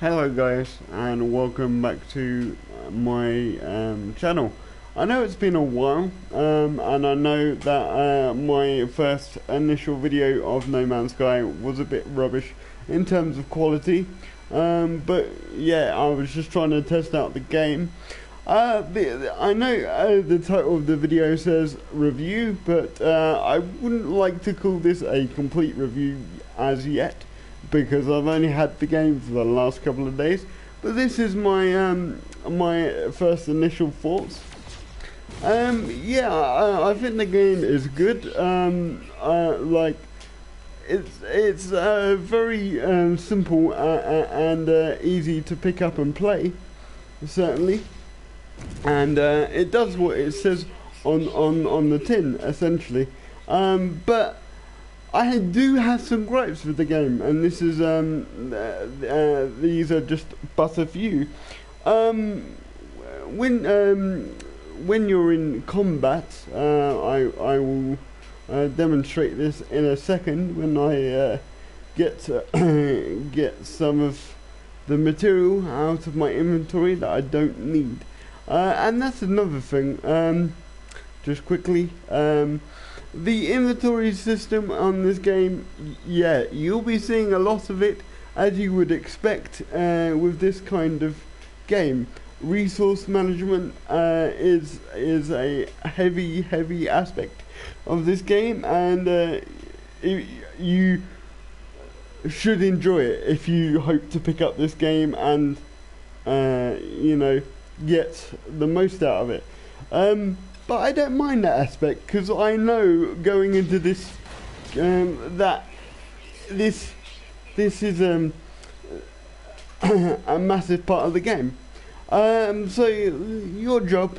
Hello guys, and welcome back to my channel. I know it's been a while, and I know that my first initial video of No Man's Sky was a bit rubbish in terms of quality, but yeah, I was just trying to test out the game. I know the title of the video says review, but I wouldn't like to call this a complete review as yet, because I've only had the game for the last couple of days. But this is my my first initial thoughts. Yeah, I think the game is good. Like it's very simple and easy to pick up and play, certainly. And it does what it says on the tin, essentially. But I do have some gripes with the game, and this is these are just but a few. When you're in combat, I will demonstrate this in a second when I get get some of the material out of my inventory that I don't need. And that's another thing. Just quickly. The inventory system on this game, yeah, you'll be seeing a lot of it, as you would expect with this kind of game. Resource management is a heavy aspect of this game, and you should enjoy it if you hope to pick up this game and you know, get the most out of it. But I don't mind that aspect, because I know going into this that this is a massive part of the game. So your job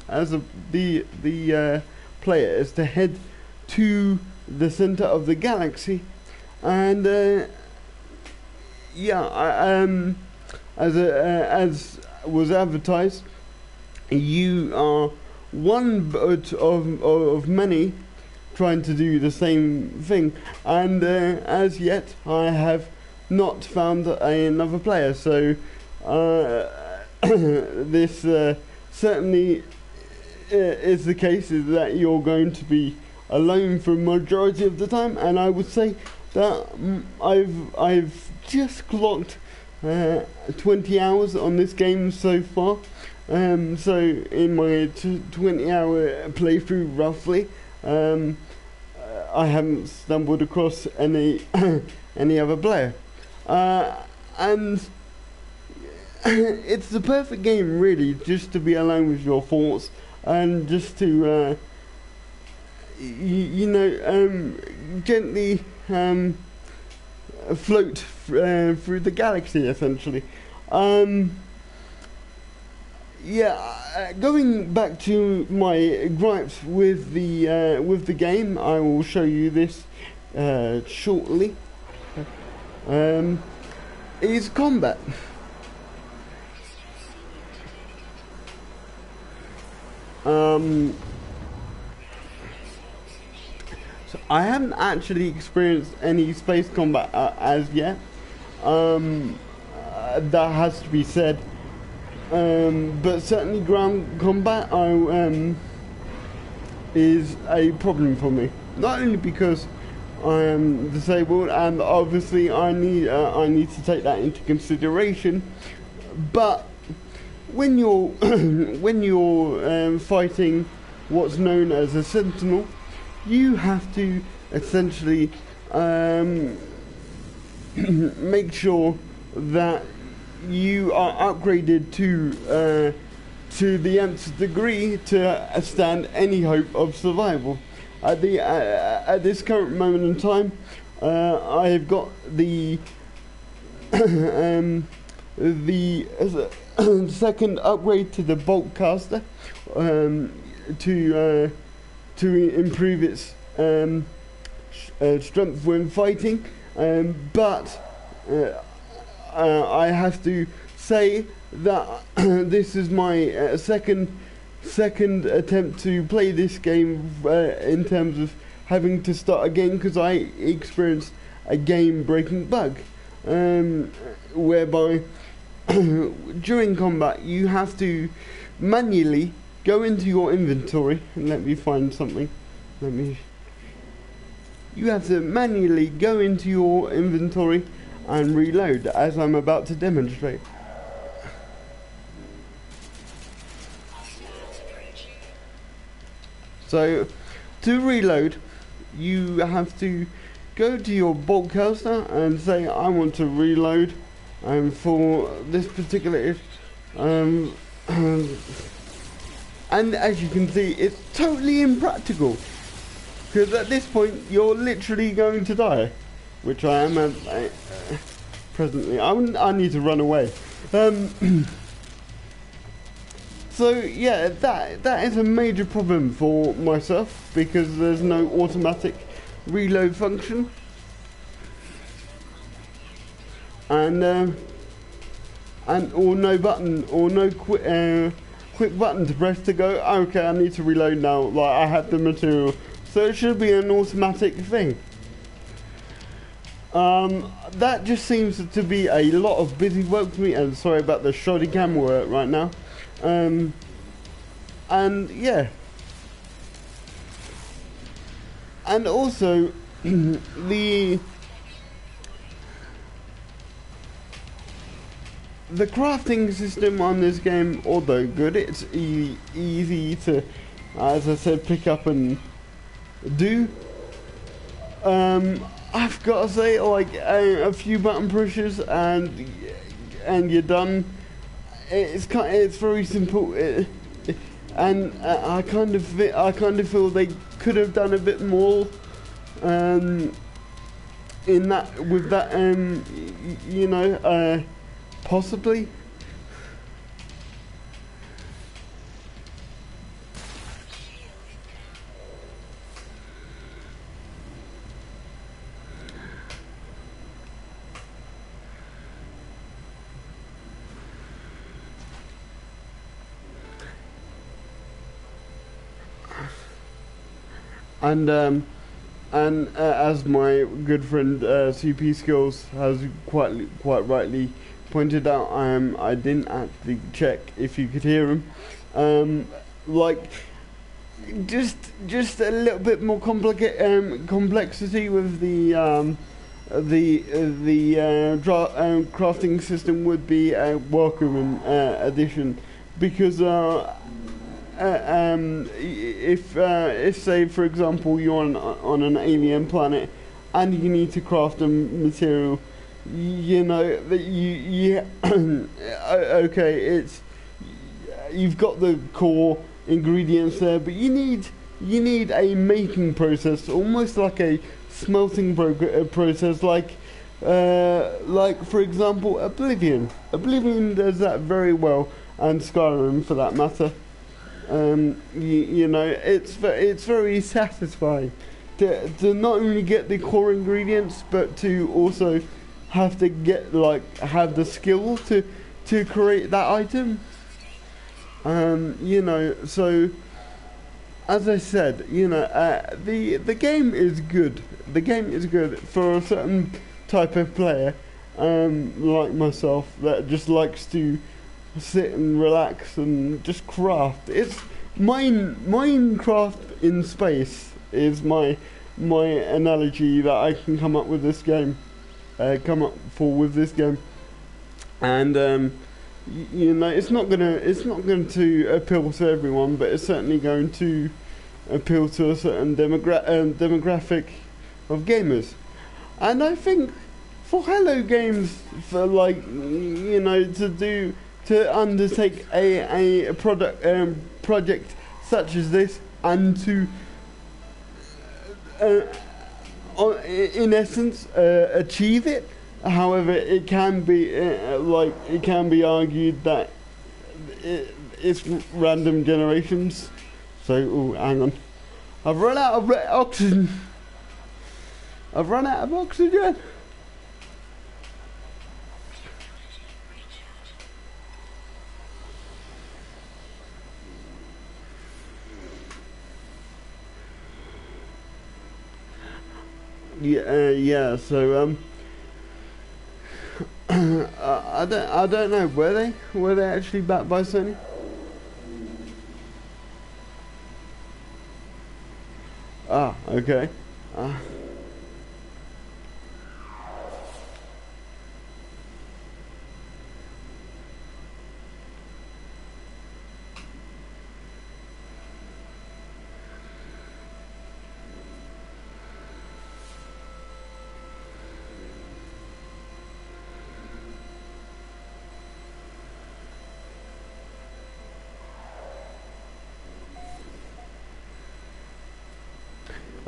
as the player is to head to the center of the galaxy, and yeah, as was advertised, you are one but of many trying to do the same thing, and as yet I have not found another player, so this certainly is the case, is that you're going to be alone for a majority of the time. And I would say that I've just clocked 20 hours on this game so far. So in my 20-hour playthrough, roughly, I haven't stumbled across any any other player, and it's the perfect game, really, just to be alone with your thoughts and just to you know, gently float through the galaxy, essentially. Yeah, going back to my gripes with the game, I will show you this shortly. Is combat. So I haven't actually experienced any space combat as yet. That has to be said. But certainly ground combat is a problem for me. Not only because I am disabled, and obviously I need to take that into consideration, but when you're when you're fighting what's known as a sentinel, you have to essentially make sure that you are upgraded to the nth degree to stand any hope of survival. At this current moment in time, I have got the the second upgrade to the Boltcaster to improve its strength when fighting, but I have to say that this is my second attempt to play this game in terms of having to start again, because I experienced a game breaking bug whereby during combat you have to manually go into your inventory, and let me find something. You have to manually go into your inventory and reload, as I'm about to demonstrate. So, to reload, you have to go to your boltcaster and say, I want to reload, and for this particular and as you can see, it's totally impractical, because at this point you're literally going to die, which I am presently. I need to run away. So yeah, that is a major problem for myself, because there's no automatic reload function, and or no button, or no quick button to press to go, okay, I need to reload now, like I have the material. So it should be an automatic thing. That just seems to be a lot of busy work for me, and sorry about the shoddy camera work right now. And yeah, and also the crafting system on this game, although good, it's easy to, as I said, pick up and do. I've got to say, like a few button pushes and you're done. It's very simple, and I kind of feel they could have done a bit more in that, with that, you know, possibly. And as my good friend CP Skills has quite rightly pointed out, I didn't actually check if you could hear him. Like just a little bit more complexity with the crafting system would be a welcome addition, because if say for example you're on an alien planet and you need to craft a material, you know that you okay, it's, you've got the core ingredients there, but you need a making process, almost like a smelting process, like for example Oblivion does that very well, and Skyrim for that matter. You know, it's very satisfying to not only get the core ingredients, but to also have to have the skill to create that item. You know, so as I said, you know, the game is good. The game is good for a certain type of player, like myself, that just likes to sit and relax and just craft. It's Minecraft in space is my analogy that I can come up with this game. With this game, and you know, it's not going to appeal to everyone, but it's certainly going to appeal to a certain demographic of gamers. And I think for Hello Games, for like, you know, to undertake a project such as this, and to in essence achieve it. However, it can be argued that it's random generations. So, ooh, hang on, I've run out of oxygen. Yeah, so I don't know. Were they actually backed by Sony? Ah, okay. Uh,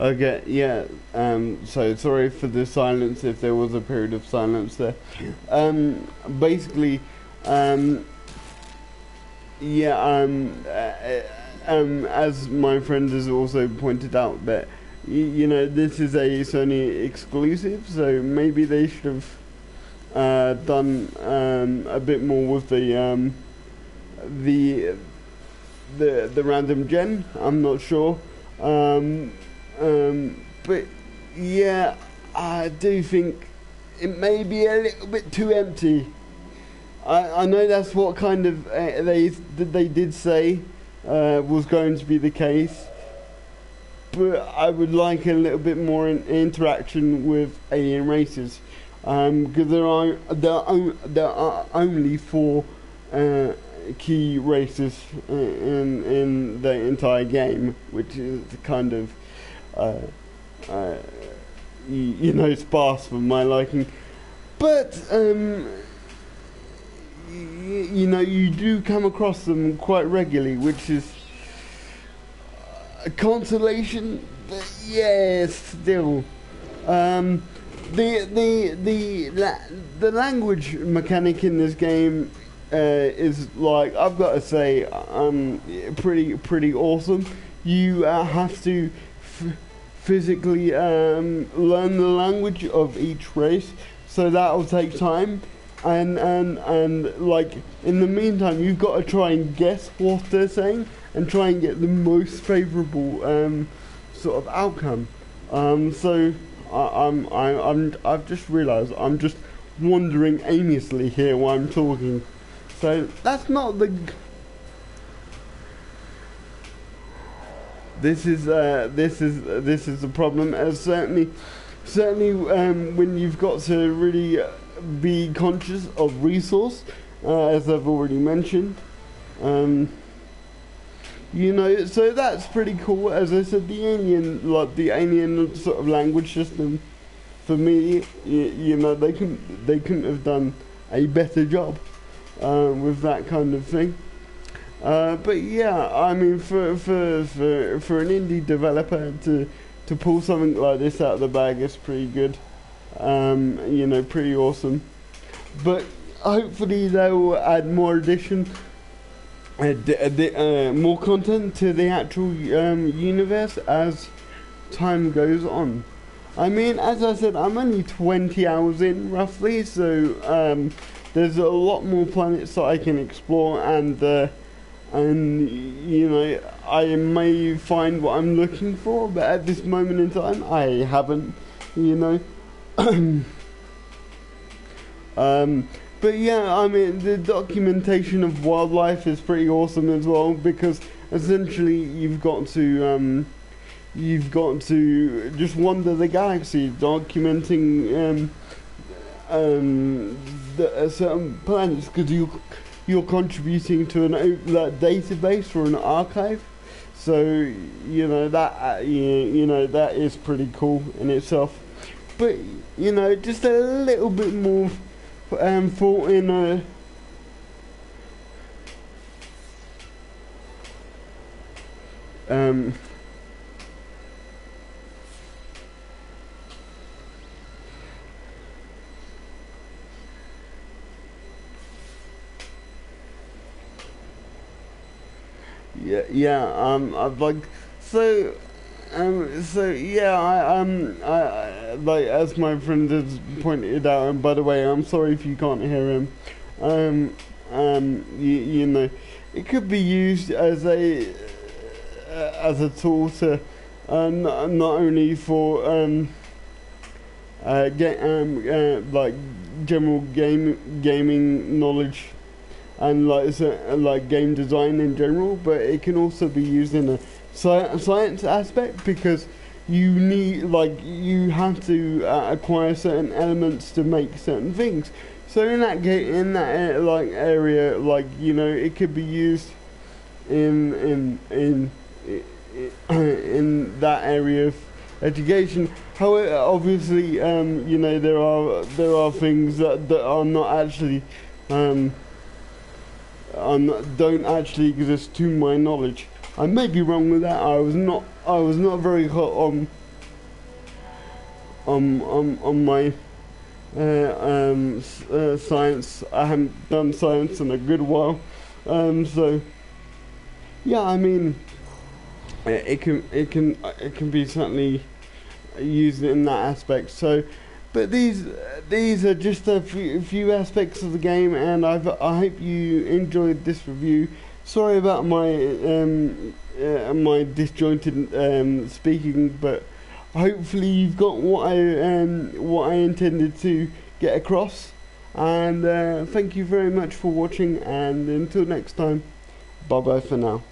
Okay, yeah. So sorry for the silence if there was a period of silence there. Basically, um, yeah. As my friend has also pointed out, that you know, this is a Sony exclusive, so maybe they should have done a bit more with the the random gen. I'm not sure. Um, but yeah, I do think it may be a little bit too empty. I know that's what kind of they did say was going to be the case, but I would like a little bit more interaction with alien races, because there are only four key races in the entire game, which is kind of uh, uh, you know, sparse for my liking. But you know, you do come across them quite regularly, which is a consolation. But yeah, still, the language mechanic in this game is, like, I've got to say, pretty awesome. You have to physically learn the language of each race, so that'll take time. And like, in the meantime, you've got to try and guess what they're saying and try and get the most favourable sort of outcome. So I've just realised I'm just wandering aimlessly here while I'm talking. So that's not the. This is the problem. As certainly when you've got to really be conscious of resource, as I've already mentioned. You know, so that's pretty cool. As I said, the alien sort of language system, for me, you know, they couldn't have done a better job with that kind of thing. But yeah, I mean, for an indie developer to pull something like this out of the bag is pretty good. You know, pretty awesome. But hopefully they will add more more content to the actual universe as time goes on. I mean, as I said, I'm only 20 hours in roughly, so there's a lot more planets that I can explore, and you know, I may find what I'm looking for, but at this moment in time, I haven't, you know. But yeah, I mean, the documentation of wildlife is pretty awesome as well, because essentially you've got to just wander the galaxy, documenting certain planets, because you're contributing to that database or an archive. So you know that you know, that is pretty cool in itself. But you know, just a little bit more thought in I've like so yeah, I like, as my friend has pointed out, and by the way, I'm sorry if you can't hear him. You know, it could be used as a tool to not only for like general gaming knowledge and like game design in general, but it can also be used in a science aspect, because you have to acquire certain elements to make certain things. So in that area, like, you know, it could be used in that area of education. However, obviously, you know, there are things that are not actually don't actually exist to my knowledge. I may be wrong with that. I was not very hot on my science. I haven't done science in a good while, so yeah, I mean, it can be certainly used in that aspect. So, but these are just a few aspects of the game, and I hope you enjoyed this review. Sorry about my my disjointed speaking, but hopefully you've got what I intended to get across. And thank you very much for watching, and until next time, bye bye for now.